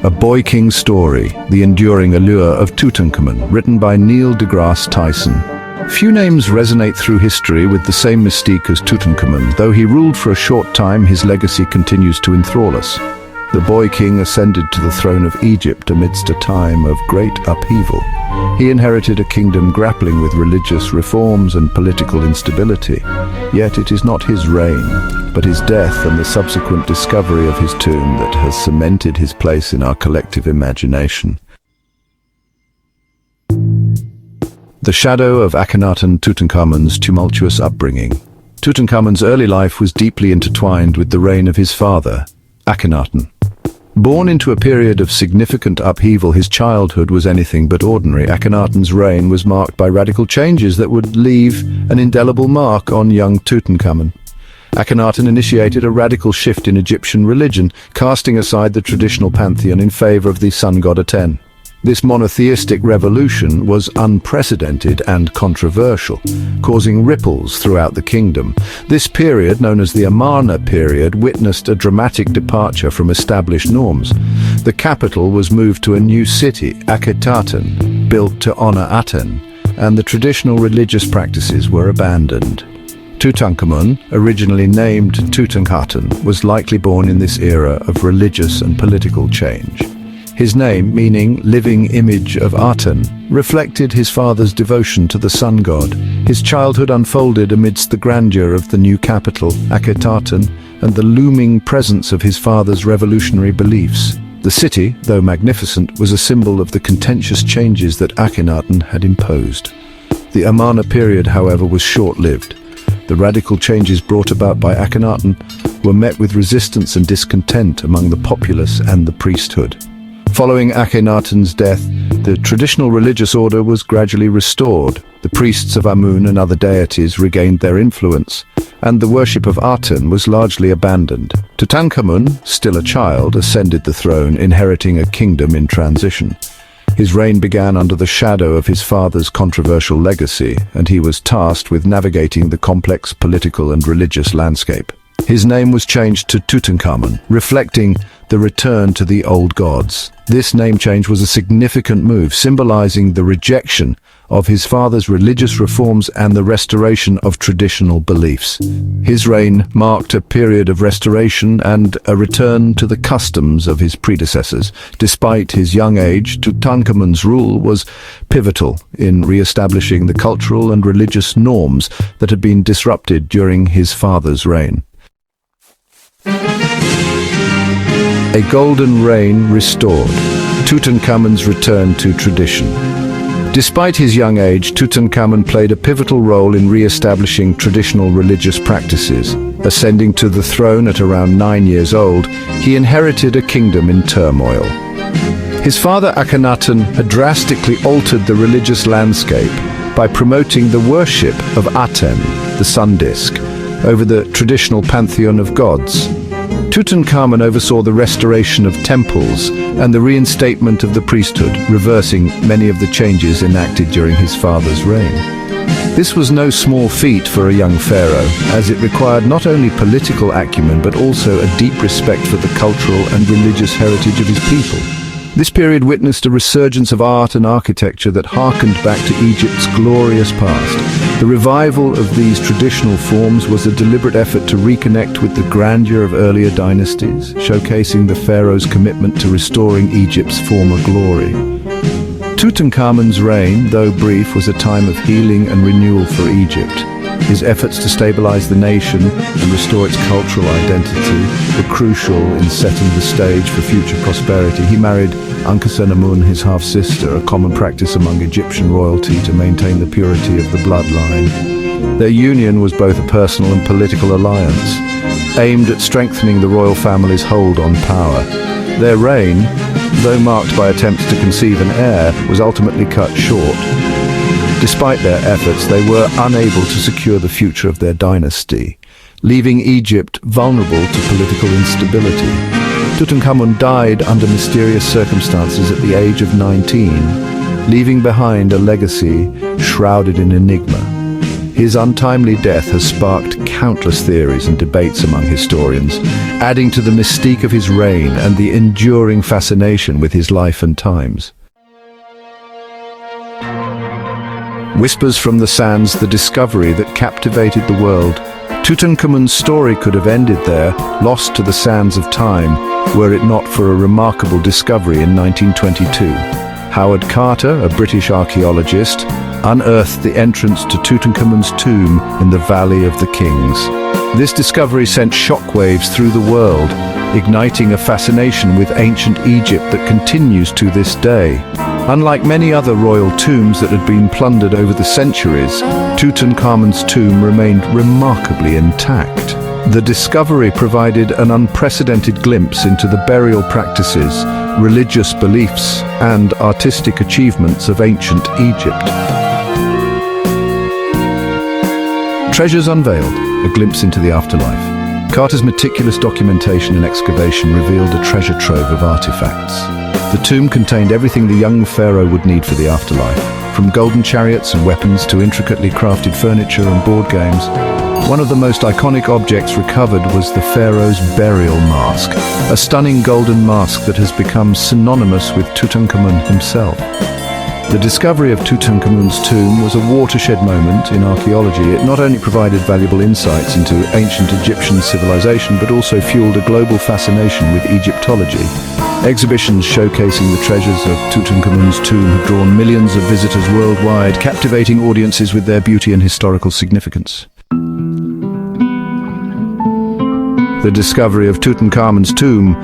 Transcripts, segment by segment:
A Boy King Story, The Enduring Allure of Tutankhamun, written by Neil deGrasse Tyson. Few names resonate through history with the same mystique as Tutankhamun. Though he ruled for a short time, his legacy continues to enthrall us. The boy king ascended to the throne of Egypt amidst a time of great upheaval. He inherited a kingdom grappling with religious reforms and political instability. Yet it is not his reign, but his death and the subsequent discovery of his tomb that has cemented his place in our collective imagination. The shadow of Akhenaten Tutankhamun's tumultuous upbringing. Tutankhamun's early life was deeply intertwined with the reign of his father, Akhenaten. Born into a period of significant upheaval, his childhood was anything but ordinary. Akhenaten's reign was marked by radical changes that would leave an indelible mark on young Tutankhamun. Akhenaten initiated a radical shift in Egyptian religion, casting aside the traditional pantheon in favor of the sun god Aten. This monotheistic revolution was unprecedented and controversial, causing ripples throughout the kingdom. This period, known as the Amarna period, witnessed a dramatic departure from established norms. The capital was moved to a new city, Akhetaten, built to honor Aten, and the traditional religious practices were abandoned. Tutankhamun, originally named Tutankhaten, was likely born in this era of religious and political change. His name, meaning living image of Aten, reflected his father's devotion to the sun god. His childhood unfolded amidst the grandeur of the new capital, Akhetaten, and the looming presence of his father's revolutionary beliefs. The city, though magnificent, was a symbol of the contentious changes that Akhenaten had imposed. The Amarna period, however, was short-lived. The radical changes brought about by Akhenaten were met with resistance and discontent among the populace and the priesthood. Following Akhenaten's death, the traditional religious order was gradually restored. The priests of Amun and other deities regained their influence, and the worship of Aten was largely abandoned. Tutankhamun, still a child, ascended the throne, inheriting a kingdom in transition. His reign began under the shadow of his father's controversial legacy, and he was tasked with navigating the complex political and religious landscape. His name was changed to Tutankhamun, reflecting the return to the old gods. This name change was a significant move, symbolizing the rejection of his father's religious reforms and the restoration of traditional beliefs. His reign marked a period of restoration and a return to the customs of his predecessors. Despite his young age, Tutankhamun's rule was pivotal in re-establishing the cultural and religious norms that had been disrupted during his father's reign. A golden reign restored. Tutankhamun's return to tradition. Despite his young age, Tutankhamun played a pivotal role in re-establishing traditional religious practices. Ascending to the throne at around 9 years old, he inherited a kingdom in turmoil. His father Akhenaten had drastically altered the religious landscape by promoting the worship of Aten, the sun disk, over the traditional pantheon of gods. Tutankhamun oversaw the restoration of temples and the reinstatement of the priesthood, reversing many of the changes enacted during his father's reign. This was no small feat for a young pharaoh, as it required not only political acumen but also a deep respect for the cultural and religious heritage of his people. This period witnessed a resurgence of art and architecture that harkened back to Egypt's glorious past. The revival of these traditional forms was a deliberate effort to reconnect with the grandeur of earlier dynasties, showcasing the pharaoh's commitment to restoring Egypt's former glory. Tutankhamun's reign, though brief, was a time of healing and renewal for Egypt. His efforts to stabilize the nation and restore its cultural identity were crucial in setting the stage for future prosperity. He married Ankhesenamun, his half-sister, a common practice among Egyptian royalty to maintain the purity of the bloodline. Their union was both a personal and political alliance, aimed at strengthening the royal family's hold on power. Their reign, though marked by attempts to conceive an heir, was ultimately cut short. Despite their efforts, they were unable to secure the future of their dynasty, leaving Egypt vulnerable to political instability. Tutankhamun died under mysterious circumstances at the age of 19, leaving behind a legacy shrouded in enigma. His untimely death has sparked countless theories and debates among historians, adding to the mystique of his reign and the enduring fascination with his life and times. Whispers from the sands, the discovery that captivated the world. Tutankhamun's story could have ended there, lost to the sands of time, were it not for a remarkable discovery in 1922. Howard Carter, a British archaeologist, unearthed the entrance to Tutankhamun's tomb in the Valley of the Kings. This discovery sent shockwaves through the world, igniting a fascination with ancient Egypt that continues to this day. Unlike many other royal tombs that had been plundered over the centuries, Tutankhamun's tomb remained remarkably intact. The discovery provided an unprecedented glimpse into the burial practices, religious beliefs, and artistic achievements of ancient Egypt. Treasures unveiled, a glimpse into the afterlife. Carter's meticulous documentation and excavation revealed a treasure trove of artifacts. The tomb contained everything the young pharaoh would need for the afterlife, from golden chariots and weapons to intricately crafted furniture and board games. One of the most iconic objects recovered was the pharaoh's burial mask, a stunning golden mask that has become synonymous with Tutankhamun himself. The discovery of Tutankhamun's tomb was a watershed moment in archaeology. It not only provided valuable insights into ancient Egyptian civilization, but also fueled a global fascination with Egyptology. Exhibitions showcasing the treasures of Tutankhamun's tomb have drawn millions of visitors worldwide, captivating audiences with their beauty and historical significance. The discovery of Tutankhamun's tomb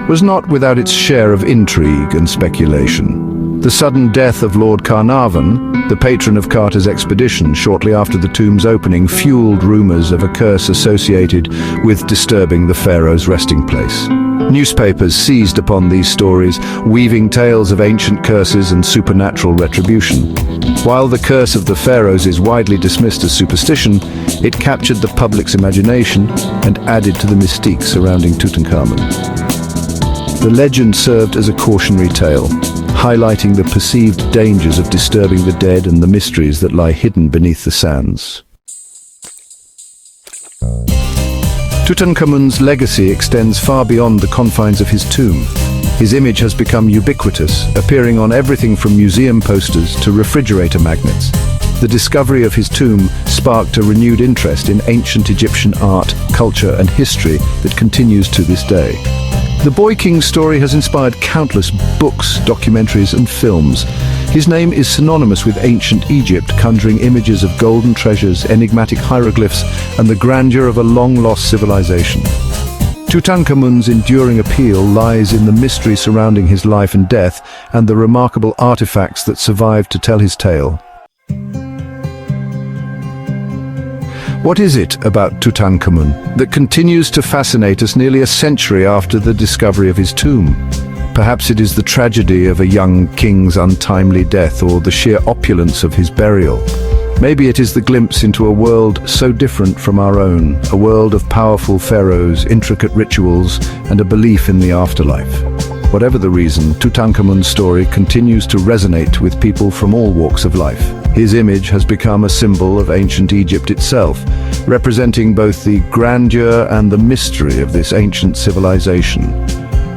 was not without its share of intrigue and speculation. The sudden death of Lord Carnarvon, the patron of Carter's expedition shortly after the tomb's opening, fueled rumors of a curse associated with disturbing the pharaoh's resting place. Newspapers seized upon these stories, weaving tales of ancient curses and supernatural retribution. While the curse of the pharaohs is widely dismissed as superstition, it captured the public's imagination and added to the mystique surrounding Tutankhamun. The legend served as a cautionary tale, highlighting the perceived dangers of disturbing the dead and the mysteries that lie hidden beneath the sands. Tutankhamun's legacy extends far beyond the confines of his tomb. His image has become ubiquitous, appearing on everything from museum posters to refrigerator magnets. The discovery of his tomb sparked a renewed interest in ancient Egyptian art, culture, and history that continues to this day. The Boy King story has inspired countless books, documentaries, and films. His name is synonymous with ancient Egypt, conjuring images of golden treasures, enigmatic hieroglyphs, and the grandeur of a long-lost civilization. Tutankhamun's enduring appeal lies in the mystery surrounding his life and death, and the remarkable artifacts that survive to tell his tale. What is it about Tutankhamun that continues to fascinate us nearly a century after the discovery of his tomb? Perhaps it is the tragedy of a young king's untimely death, or the sheer opulence of his burial. Maybe it is the glimpse into a world so different from our own, a world of powerful pharaohs, intricate rituals, and a belief in the afterlife. Whatever the reason, Tutankhamun's story continues to resonate with people from all walks of life. His image has become a symbol of ancient Egypt itself, representing both the grandeur and the mystery of this ancient civilization.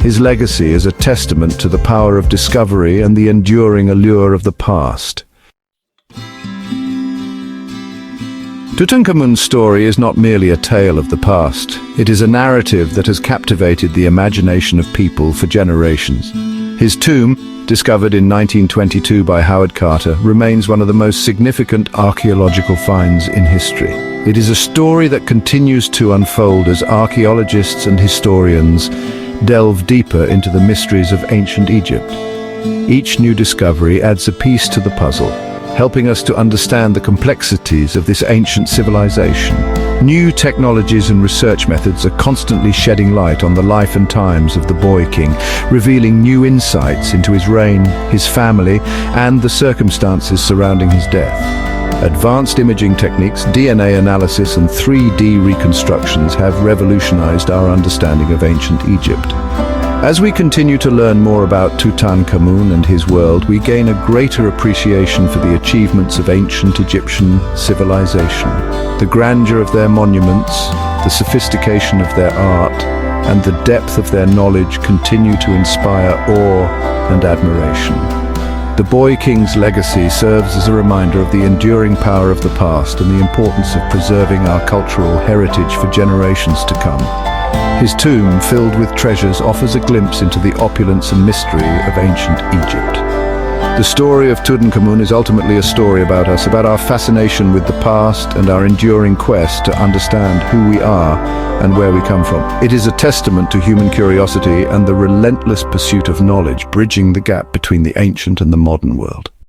His legacy is a testament to the power of discovery and the enduring allure of the past. Tutankhamun's story is not merely a tale of the past. It is a narrative that has captivated the imagination of people for generations. His tomb, discovered in 1922 by Howard Carter, remains one of the most significant archaeological finds in history. It is a story that continues to unfold as archaeologists and historians delve deeper into the mysteries of ancient Egypt. Each new discovery adds a piece to the puzzle, helping us to understand the complexities of this ancient civilization. New technologies and research methods are constantly shedding light on the life and times of the Boy King, revealing new insights into his reign, his family, and the circumstances surrounding his death. Advanced imaging techniques, DNA analysis, and 3D reconstructions have revolutionized our understanding of ancient Egypt. As we continue to learn more about Tutankhamun and his world, we gain a greater appreciation for the achievements of ancient Egyptian civilization. The grandeur of their monuments, the sophistication of their art, and the depth of their knowledge continue to inspire awe and admiration. The Boy King's legacy serves as a reminder of the enduring power of the past and the importance of preserving our cultural heritage for generations to come. His tomb, filled with treasures, offers a glimpse into the opulence and mystery of ancient Egypt. The story of Tutankhamun is ultimately a story about us, about our fascination with the past and our enduring quest to understand who we are and where we come from. It is a testament to human curiosity and the relentless pursuit of knowledge, bridging the gap between the ancient and the modern world.